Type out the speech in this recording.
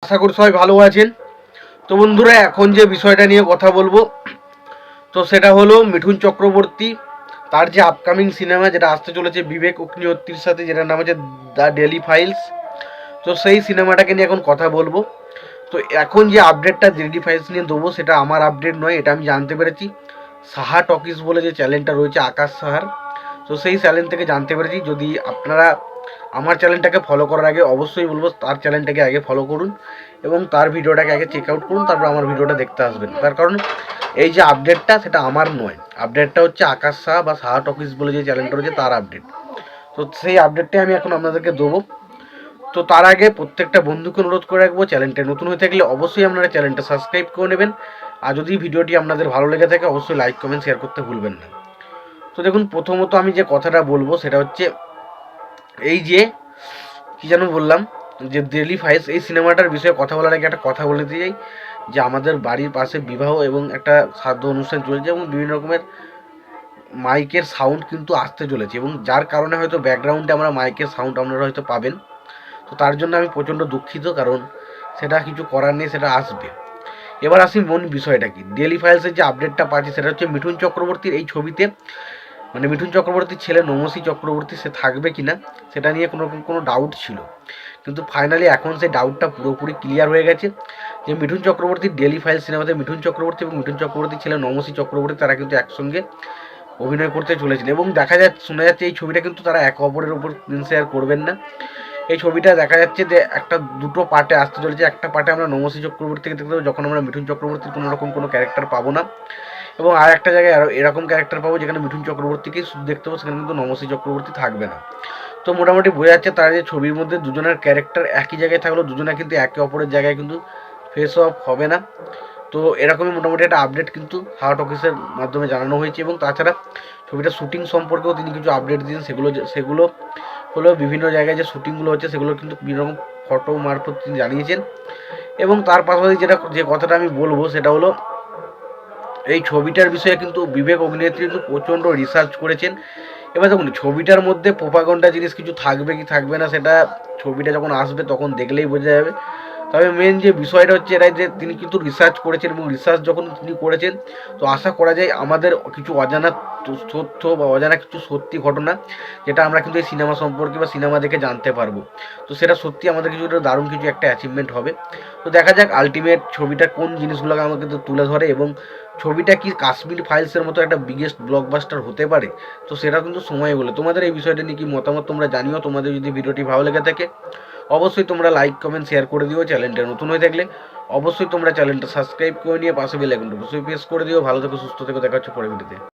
আশা করি সবাই ভালো আছেন। তো বন্ধুরা, এখন যে বিষয়টা নিয়ে কথা বলবো তো সেটা হলো মিঠুন চক্রবর্তী, তার যে আপকামিং সিনেমা যেটা আসতে চলেছে বিবেক অগ্নিহোত্রীর সাথে, যেটার নাম হচ্ছে দ্য ডেলি ফাইলস। তো সেই সিনেমাটাকে নিয়ে এখন কথা বলবো। তো এখন যে আপডেটটা ডেলি ফাইলস নিয়ে দেবো সেটা আমার আপডেট নয়, এটা আমি জানতে পেরেছি সাহা টকিস বলে যে চ্যানেলটা রয়েছে আকাশ সাহার, তো সেই চ্যানেল থেকে জানতে পেরেছি। যদি আপনারা আমার চ্যানেলটাকে ফলো করার আগে অবশ্যই বলবো তার চ্যানেলটাকে আগে ফলো করুন এবং তার ভিডিওটাকে আগে চেক আউট করুন, তারপর আমার ভিডিওটা দেখতে আসবেন। তার কারণ এই যে আপডেটটা সেটা আমার নয়, আপডেটটা হচ্ছে আকাশ সাহা বা সাহা টকিস বলে যে চ্যানেলটা রয়েছে তার আপডেট। তো সেই আপডেটটাই আমি এখন আপনাদেরকে দেবো। তো তার আগে প্রত্যেকটা বন্ধুকে অনুরোধ করে রাখবো, চ্যানেলটা নতুন হয়ে থাকলে অবশ্যই আপনারা চ্যানেলটা সাবস্ক্রাইব করে নেবেন। আর যদি ভিডিওটি আপনাদের ভালো লেগে থাকে অবশ্যই লাইক কমেন্ট শেয়ার করতে ভুলবেন না। তো দেখুন, প্রথমত আমি যে কথাটা বলবো সেটা হচ্ছে এই যে কী যেন বললাম, যে ডেলি ফাইলস এই সিনেমাটার বিষয়ে কথা বলার আগে একটা কথা বলে দিতে চাই যে আমাদের বাড়ির পাশে বিবাহ এবং একটা শ্রাদ্ধ অনুষ্ঠান চলছে এবং বিভিন্ন রকমের মাইকের সাউন্ড কিন্তু আসতে চলেছে, এবং যার কারণে হয়তো ব্যাকগ্রাউন্ডে আমরা মাইকের সাউন্ড আপনারা হয়তো পাবেন। তো তার জন্য আমি প্রচণ্ড দুঃখিত, কারণ সেটা কিছু করার নেই, সেটা আসবে। এবার আসি মূল বিষয়টা কি। ডেলি ফাইলসের যে আপডেটটা পাচ্ছি সেটা হচ্ছে মিঠুন চক্রবর্তীর এই ছবিতে, মানে মিঠুন চক্রবর্তীর ছেলে নমসী চক্রবর্তী সে থাকবে কি না সেটা নিয়ে কোনো ডাউট ছিল, কিন্তু ফাইনালি এখন সেই ডাউটটা পুরোপুরি ক্লিয়ার হয়ে গেছে যে মিঠুন চক্রবর্তীর ডেলি ফাইল সিনেমাতে মিঠুন চক্রবর্তী এবং মিঠুন চক্রবর্তীর ছেলে নমসী চক্রবর্তী তারা কিন্তু একসঙ্গে অভিনয় করতে চলেছেন, এবং দেখা যাচ্ছে শোনা যাচ্ছে এই ছবিটা কিন্তু তারা একে অপরের উপর স্ক্রিন শেয়ার করবেন না। এই ছবিটা দেখা যাচ্ছে যে একটা দুটো পার্টে আসতে চলেছে। একটা পার্টে আমরা নমসী চক্রবর্তীকে দেখতে পাবো, যখন আমরা মিঠুন চক্রবর্তীর কোনো রকম কোনো ক্যারেক্টার পাবো না, এবং আর একটা জায়গায় আরও এরকম ক্যারেক্টার পাবো যেখানে মিঠুন চক্রবর্তীকেই শুধু দেখতে পাবো, সেখানে কিন্তু নমসী চক্রবর্তী থাকবে না। তো মোটামুটি বোঝা যাচ্ছে তারা যে ছবির মধ্যে দুজনের ক্যারেক্টার একই জায়গায় থাকলেও দুজনে কিন্তু একে অপরের জায়গায় কিন্তু ফেস অফ হবে না। তো এরকমই মোটামুটি একটা আপডেট কিন্তু হার্ট অফিসের মাধ্যমে জানানো হয়েছে, এবং তাছাড়া ছবিটা শ্যুটিং সম্পর্কেও তিনি কিছু আপডেট দিয়েছেন। সেগুলো হলো বিভিন্ন জায়গায় যে শ্যুটিংগুলো হচ্ছে সেগুলো কিন্তু বিভিন্ন রকম ফটো মারফত তিনি জানিয়েছেন। এবং তার পাশাপাশি যে কথাটা আমি বলবো সেটা হলো এই ছবিটার বিষয়ে কিন্তু বিবেক অগ্নিহোত্রী কিন্তু প্রচণ্ড রিসার্চ করেছেন। এবার দেখুন, ছবিটার মধ্যে প্রোপাগান্ডা জিনিস কিছু থাকবে কি থাকবে না সেটা ছবিটা যখন আসবে তখন দেখলেই বোঝা যাবে। তবে মেন যে বিষয়টা হচ্ছে এটাই যে তিনি কিন্তু রিসার্চ করেছেন, এবং রিসার্চ যখন তিনি করেছেন তো আশা করা যায় আমাদের কিছু অজানা তথ্য বা অজানা কিছু সত্যি ঘটনা যেটা আমরা কিন্তু এই সিনেমা সম্পর্কে বা সিনেমা দেখে জানতে পারবো। তো সেটা সত্যি আমাদের কিছু দারুণ কিছু একটা অ্যাচিভমেন্ট হবে। তো দেখা যাক আলটিমেট ছবিটা কোন জিনিসগুলোকে আমাকে তুলে ধরে, এবং ছবিটা কি কাশ্মীর ফাইলসের মতো একটা বিগেস্ট ব্লকবাস্টার হতে পারে। তো সেটা কিন্তু সময় বলে। তোমাদের এই বিষয়টা নিয়ে কি মতামত তোমরা জানিও। তোমাদের যদি ভিডিওটি ভালো লেগে থাকে অবশ্যই তোমরা লাইক কমেন্ট শেয়ার করে দিও। চ্যানেলটা নতুন হয়ে থাকলে অবশ্যই তোমরা চ্যানেলটা সাবস্ক্রাইব করে নিয়ে পাশে বেল আইকনটা অবশ্যই প্রেস করে দিও। ভালো থেকো, সুস্থ থেকো, দেখা হচ্ছে পরের ভিডিওতে।